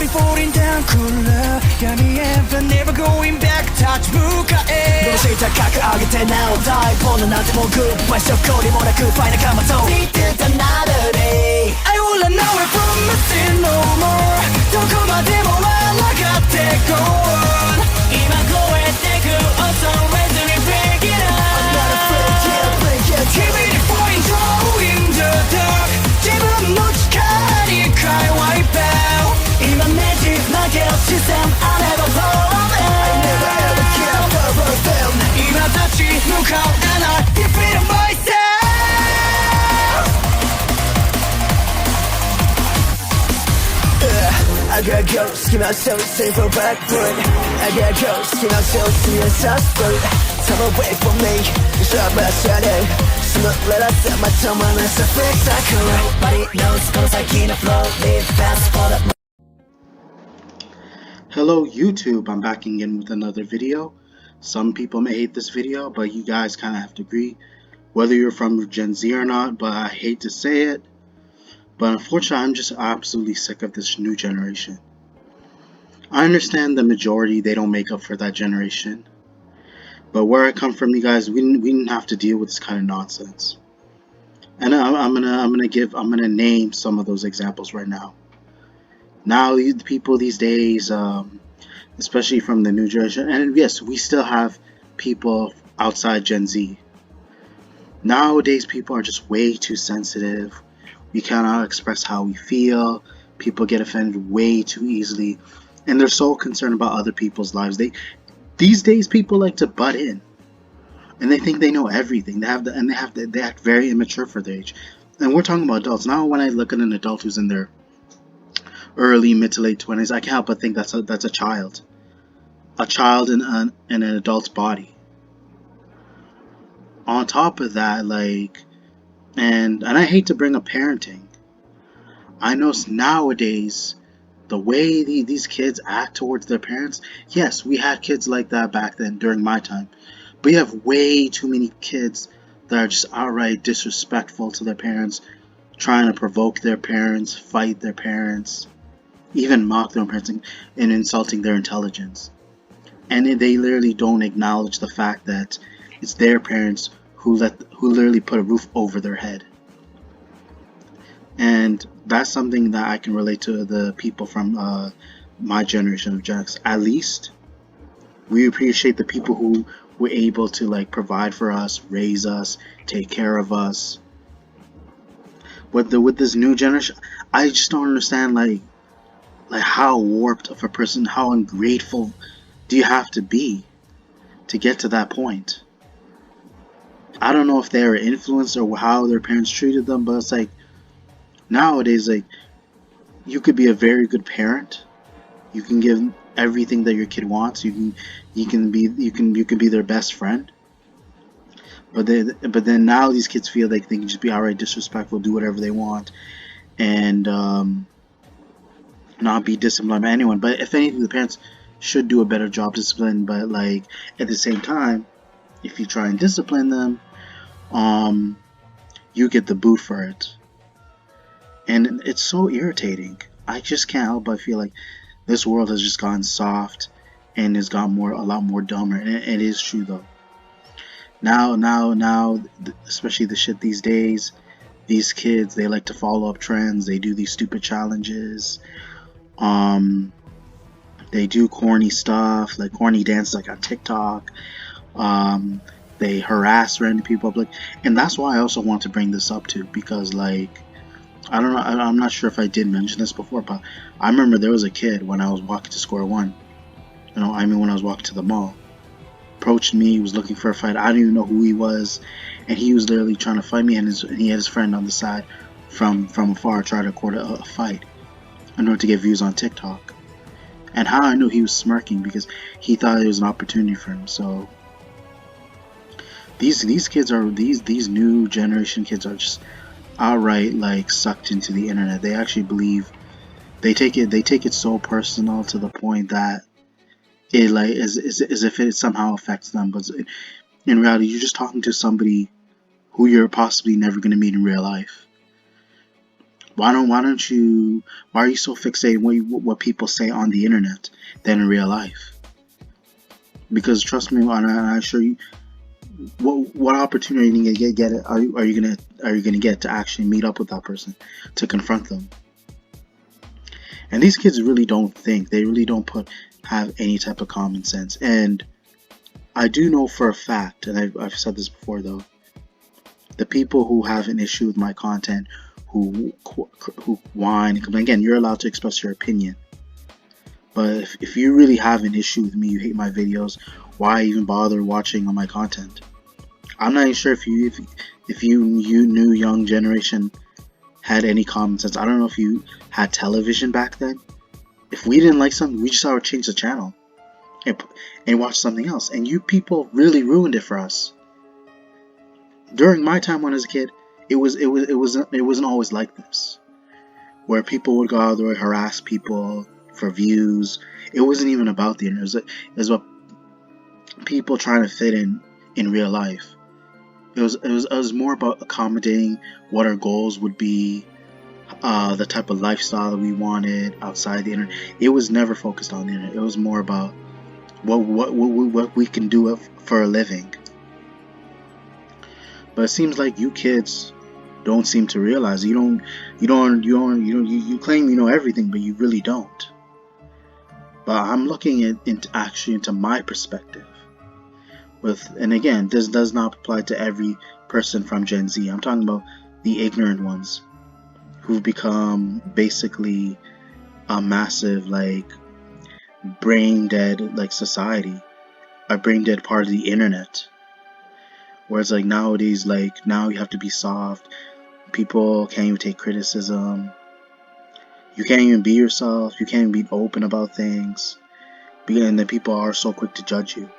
slowly falling down cooler闇へ but never going back touch 向かえどうして高く上げてなお大ボーナなんてもうグッバイしょこりもなくファイナカマと Need another day I will run away from nothing no more どこまでも抗ってこう今超えてく Also ready to break it up I'm not afraid yeah break it Keep it point in the dark 自分の力に変え wipe out 今ねじ曲げる視線 I never fall in I never ever care for them 今立ち向かう and I defeat myself I gotta go, skin myself, save for back foot I gotta go, skin myself, see a suspect Time away from me, it's not my shadow Smoke, let us set my tongue on this a fix I could Nobody knows, cause I can't flow Live fast for the Hello YouTube, I'm back again with another video. Some people may hate this video, but you guys kind of have to agree whether you're from Gen Z or not, but I hate to say it. But unfortunately, I'm just absolutely sick of this new generation. I understand the majority, they don't make up for that generation. But where I come from, you guys, we didn't have to deal with this kind of nonsense. And I'm gonna name some of those examples right now. Now, the people these days, especially from the new generation, and yes, we still have people outside Gen Z. Nowadays, people are just way too sensitive. We cannot express how we feel. People get offended way too easily, and they're so concerned about other people's lives. These days, people like to butt in, and they think they know everything. They act very immature for their age. And we're talking about adults now. When I look at an adult who's in their early, mid to late 20s, I can't help but think that's a child in an adult's body. On top of that, and I hate to bring up parenting. I know nowadays the way these kids act towards their parents. Yes, we had kids like that back then during my time, but you have way too many kids that are just outright disrespectful to their parents, trying to provoke their parents, fight their parents, even mock their parents, and insulting their intelligence. And they literally don't acknowledge the fact that it's their parents who literally put a roof over their head. And that's something that I can relate to the people from my generation of Gen X. At least we appreciate the people who were able to provide for us, raise us, take care of us. With this new generation, I just don't understand how warped of a person, how ungrateful do you have to be to get to that point? I don't know if they were influenced or how their parents treated them, but it's nowadays, you could be a very good parent. You can give everything that your kid wants. You can be their best friend. But then now these kids feel like they can just be outright disrespectful, do whatever they want, and not be disciplined by anyone. But if anything, the parents should do a better job disciplining. But at the same time, if you try and discipline them, you get the boot for it. And it's so irritating. I just can't help but feel like this world has just gone soft and has gotten a lot more dumber. And it is true though. Now, especially the shit these days, these kids, they like to follow up trends. They do these stupid challenges. They do corny stuff, corny dances on TikTok. They harass random people, and that's why I also want to bring this up too, because I don't know, I'm not sure if I did mention this before, but I remember there was a kid when I was walking to Square One, when I was walking to the mall, approached me, he was looking for a fight. I didn't even know who he was, and he was literally trying to fight me, and he had his friend on the side from afar trying to record a fight in order to get views on TikTok. And how I knew he was smirking, because he thought it was an opportunity for him. So these kids are these new generation kids are just outright sucked into the internet. They actually believe, they take it so personal to the point that it as if it somehow affects them. But in reality, you're just talking to somebody who you're possibly never going to meet in real life. Why are you so fixated what people say on the internet than in real life? Because trust me, and I assure you, what opportunity are you gonna get to actually meet up with that person, to confront them? And these kids really don't think. They really don't have any type of common sense. And I do know for a fact, and I've said this before though, the people who have an issue with my content, who whine and complain, again, you're allowed to express your opinion. But if you really have an issue with me, you hate my videos, why even bother watching on my content? I'm not even sure if you new young generation had any common sense. I don't know if you had television back then. If we didn't like something, we just would change the channel and watch something else. And you people really ruined it for us. During my time when I was a kid, it wasn't always like this, where people would go out there and harass people for views. It wasn't even about the internet. It was about people trying to fit in real life. It was more about accommodating what our goals would be, the type of lifestyle that we wanted outside the internet. It was never focused on the internet. It was more about what we can do for a living. But it seems like you kids don't seem to realize. You claim you know everything, but you really don't. But I'm looking into my perspective. And again, this does not apply to every person from Gen Z. I'm talking about the ignorant ones who've become basically a massive brain dead society, a brain dead part of the internet. Whereas nowadays, now you have to be soft. People can't even take criticism. You can't even be yourself. You can't even be open about things. And then people are so quick to judge you.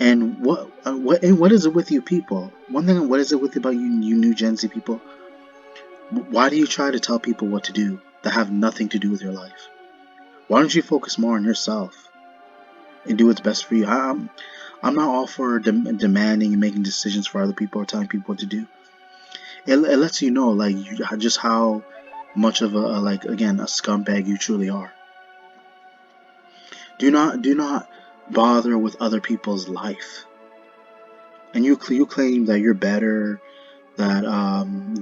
And what is it with you people? One thing, what is it with about you new Gen Z people? Why do you try to tell people what to do that have nothing to do with your life? Why don't you focus more on yourself and do what's best for you? I'm not all for demanding and making decisions for other people or telling people what to do. It lets you know just how much of a scumbag you truly are. Do not bother with other people's life. And you claim that you're better, that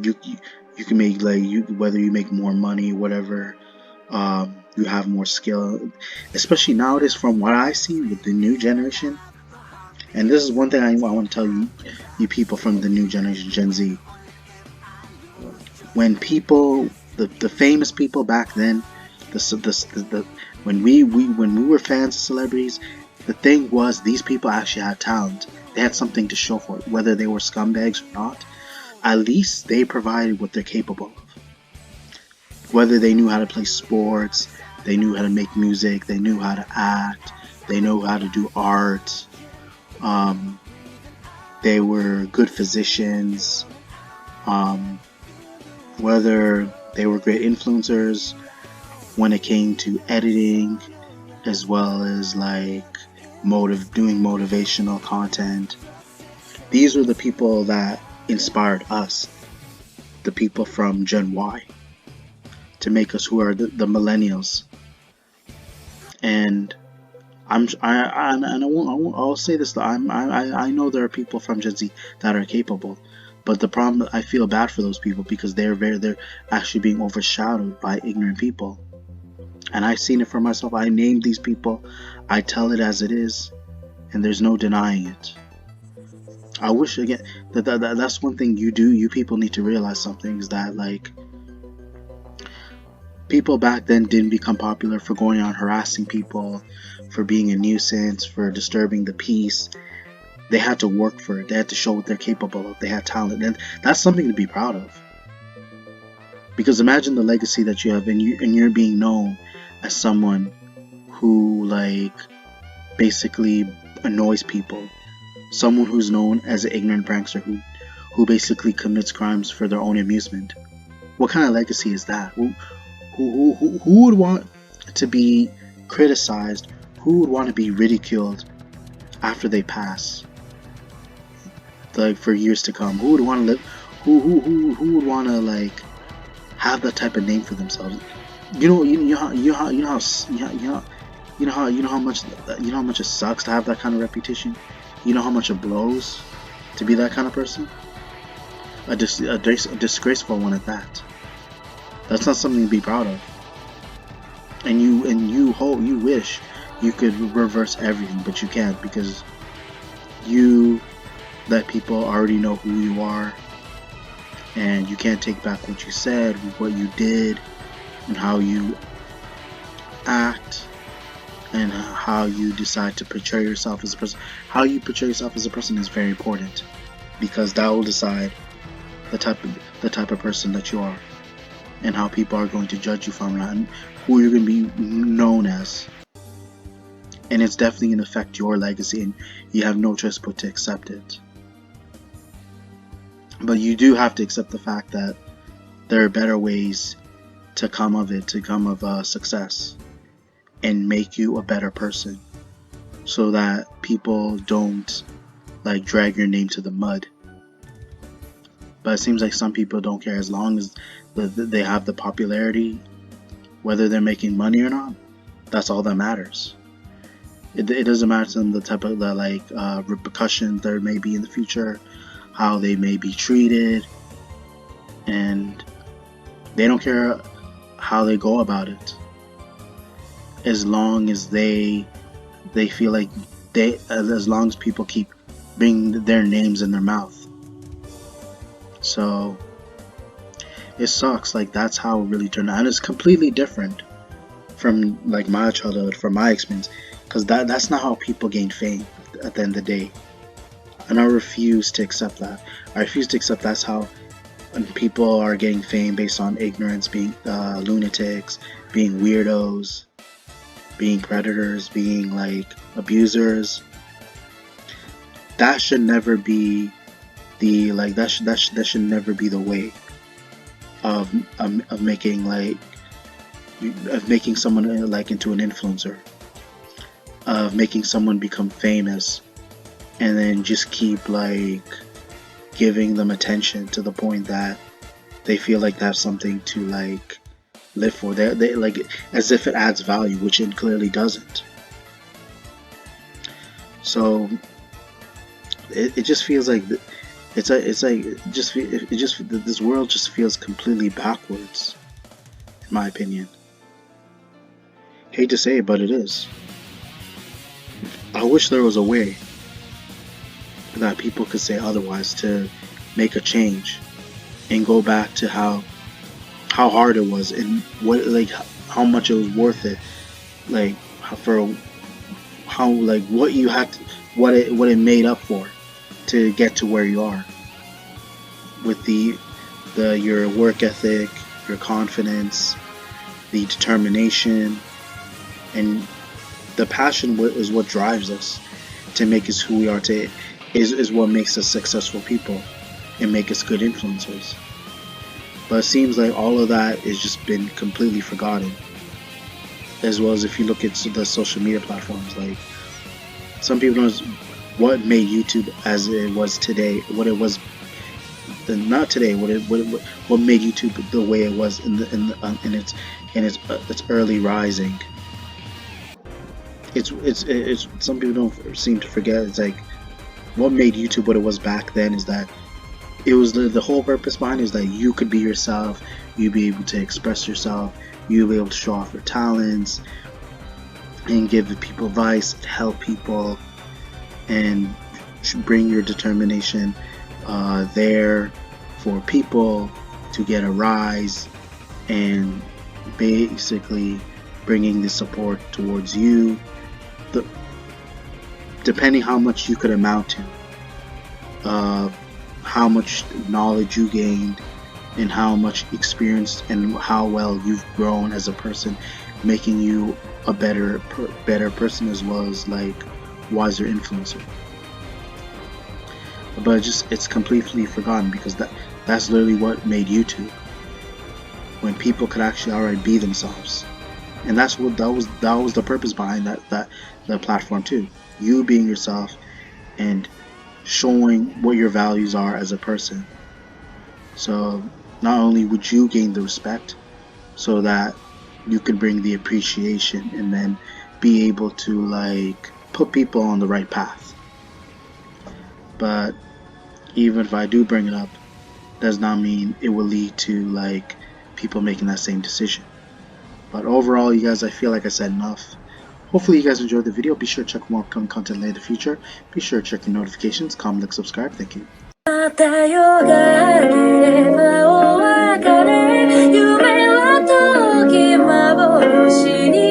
you can make whether you make more money, whatever, you have more skill, especially nowadays from what I see with the new generation. And this is one thing I want to tell you people from the new generation, Gen Z. When people, the famous people back then, when we were fans of celebrities, the thing was these people actually had talent. They had something to show for it, whether they were scumbags or not. At least they provided what they're capable of. Whether they knew how to play sports, they knew how to make music, they knew how to act, they know how to do art. They were good physicians. Whether they were great influencers when it came to editing, as well as doing motivational content. These are the people that inspired us, the people from Gen Y, to make us who are the millennials. And I'll say this, I know there are people from Gen Z that are capable, but the problem, I feel bad for those people because they're actually being overshadowed by ignorant people. And I've seen it for myself. I named these people, I tell it as it is, and there's no denying it. I wish, again, that's one thing you people need to realize something, is that people back then didn't become popular for going on harassing people, for being a nuisance, for disturbing the peace. They had to work for it. They had to show what they're capable of. They had talent, and that's something to be proud of. Because imagine the legacy that you have, and you're being known as someone who basically annoys people, someone who's known as an ignorant prankster who basically commits crimes for their own amusement. What kind of legacy is that? Who would want to be criticized? Who would want to be ridiculed after they pass? For years to come, who would want to live? Who would want to have that type of name for themselves. You know how much it sucks to have that kind of reputation. You know how much it blows to be that kind of person. A disgraceful one at that. That's not something to be proud of. And you wish you could reverse everything, but you can't, because you let people already know who you are, and you can't take back what you said, what you did, and how you act, and how you decide to portray yourself as a person. How you portray yourself as a person is very important, because that will decide the type of person that you are, and how people are going to judge you from that, and who you're going to be known as. And it's definitely going to affect your legacy, and you have no choice but to accept it. But you do have to accept the fact that there are better ways to come of it, to come of success, and make you a better person, so that people don't like drag your name to the mud. But it seems like some people don't care. As long as they have the popularity, whether they're making money or not, that's all that matters. It doesn't matter to them the type of repercussions there may be in the future, how they may be treated, and they don't care how they go about it, as long as they feel like as long as people keep bringing their names in their mouth. So it sucks. Like, that's how it really turned out, and it's completely different from like my childhood, from my experience, because that's not how people gain fame at the end of the day. And I refuse to accept that. I refuse to accept that's how people are getting fame, based on ignorance, being lunatics, being weirdos, being predators, being like abusers. That should never be the that should never be the way of making someone like into an influencer, of making someone become famous, and then just keep like giving them attention to the point that they feel like they have something to like live for. They like, as if it adds value, which it clearly doesn't. So it just feels like this world just feels completely backwards, in my opinion. Hate to say it, but it is. I wish there was a way that people could say otherwise, to make a change and go back to how hard it was, and what, like, how much it was worth it, like for how, like, what you had to, what it made up for to get to where you are, with your work ethic, your confidence, the determination, and the passion is what drives us to make us who we are today. Is what makes us successful people and make us good influencers. But it seems like all of that has just been completely forgotten. As well as if you look at the social media platforms, like, some people don't know what made YouTube as it was today, what it was not today, what made YouTube the way it was in its early rising. It's some people don't seem to forget. It's like, what made YouTube what it was back then is that it was the whole purpose behind it is that you could be yourself, you'd be able to express yourself, you'd be able to show off your talents, and give people advice, help people, and bring your determination there for people to get a rise, and basically bringing the support towards you, depending how much you could amount to, how much knowledge you gained, and how much experience and how well you've grown as a person, making you a better person, as well as like wiser influencer. But it's completely forgotten, because that's literally what made YouTube, when people could actually already be themselves. And that was the purpose behind that platform too. You being yourself and showing what your values are as a person. So not only would you gain the respect, so that you could bring the appreciation and then be able to like put people on the right path. But even if I do bring it up, does not mean it will lead to like people making that same decision. But overall, you guys, I feel like I said enough. Hopefully you guys enjoyed the video. Be sure to check more upcoming content later in the future. Be sure to check your notifications, comment, like, subscribe. Thank you. また夜が明ければお別れ夢は時幻に